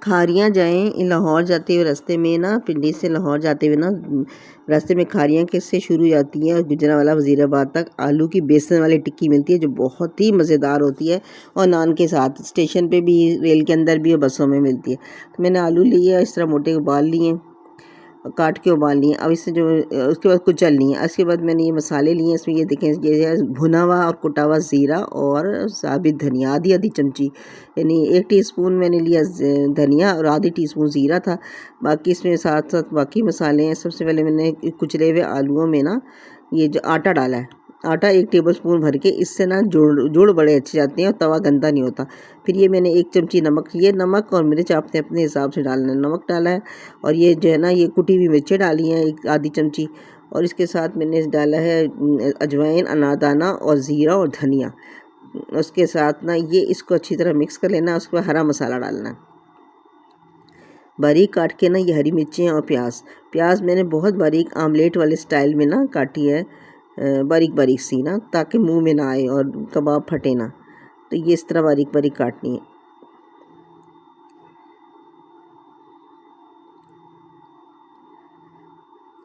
खारियाँ जाएँ लाहौर जाते हुए रास्ते में ना, पिंडी से लाहौर जाते हुए ना रास्ते में खारियाँ किससे शुरू हो जाती हैं और गुजरांवाला वज़ीराबाद तक आलू की बेसन वाली टिक्की मिलती है जो बहुत ही मज़ेदार होती है और नान के साथ। स्टेशन पे भी, रेल के अंदर भी और बसों में मिलती है। तो मैंने आलू लिए, इस तरह मोटे उबाल लिए, काट के उबाल लिए। अब इससे जो उसके बाद कुचल लिए। उसके बाद मैंने ये मसाले लिए, इसमें ये देखें, ये है भुना हुआ और कुटा हुआ ज़ीरा और साबित धनिया, आधी आधी चमची, यानी 1 टीस्पून मैंने लिया धनिया और आधी टीस्पून ज़ीरा था। बाकी इसमें साथ साथ बाकी मसाले हैं। सबसे पहले मैंने कुचले हुए आलूओं में ना ये जो आटा डाला है, आटा 1 टेबलस्पून भर के, इससे ना जुड़ बड़े अच्छे जाते हैं और तवा गंदा नहीं होता। फिर ये मैंने 1 चमची नमक, ये नमक और मिर्च आपने अपने हिसाब से डालना है, नमक डाला है। और ये जो है ना, ये कुटी हुई मिर्चें डाली हैं 1 आधी चमची। और इसके साथ मैंने डाला है अजवाइन, अनारदाना और ज़ीरा और धनिया। उसके साथ ना ये इसको अच्छी तरह मिक्स कर लेना। उसके बाद हरा मसाला डालना है बारीक काट के ना, ये हरी मिर्चें और प्याज मैंने बहुत बारीक आमलेट वाले स्टाइल में ना काटी है, बारीक बारीक सी ना, ताकि मुंह में ना आए और कबाब फटे ना। तो ये इस तरह बारीक बारीक काटनी है।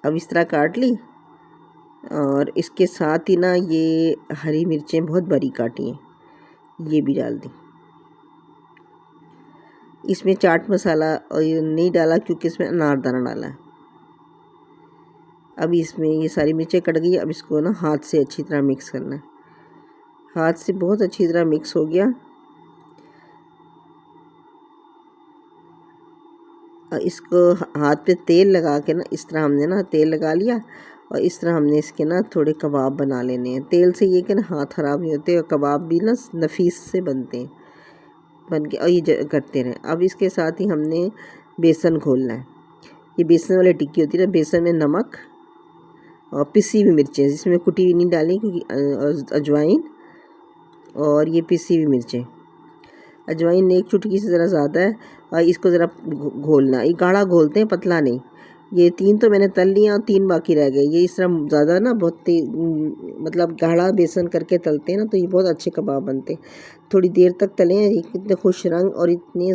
अब इस तरह काट ली और इसके साथ ही ना ये हरी मिर्चें बहुत बारीक काटी हैं, ये भी डाल दी। इसमें चाट मसाला और ये नहीं डाला क्योंकि इसमें अनारदाना डाला है। अब इसमें ये सारी मिर्चें कट गई। अब इसको ना हाथ से अच्छी तरह मिक्स करना है। हाथ से बहुत अच्छी तरह मिक्स हो गया। और इसको हाथ पे तेल लगा के ना, इस तरह हमने ना तेल लगा लिया और इस तरह हमने इसके ना थोड़े कबाब बना लेने हैं। तेल से ये कि ना हाथ ख़राब नहीं होते और कबाब भी ना नफीस से बनते हैं, बन के। और ये करते रहें। अब इसके साथ ही हमने बेसन घोलना है। ये बेसन वाली टिक्की होती है ना, बेसन में नमक और पिसी हुई मिर्चें, जिसमें कुटी हुई नहीं डाली क्योंकि अजवाइन और ये पिसी हुई मिर्चें। अजवाइन 1 चुटकी से ज़रा ज़्यादा है। और इसको ज़रा घोलना, ये गाढ़ा घोलते हैं, पतला नहीं। ये 3 तो मैंने तल लिए और 3 बाकी रह गए। ये इस तरह ज़्यादा ना बहुत मतलब गाढ़ा बेसन करके तलते हैं ना, तो ये बहुत अच्छे कबाब बनते हैं। थोड़ी देर तक तलें, ये कितने खुश रंग और इतने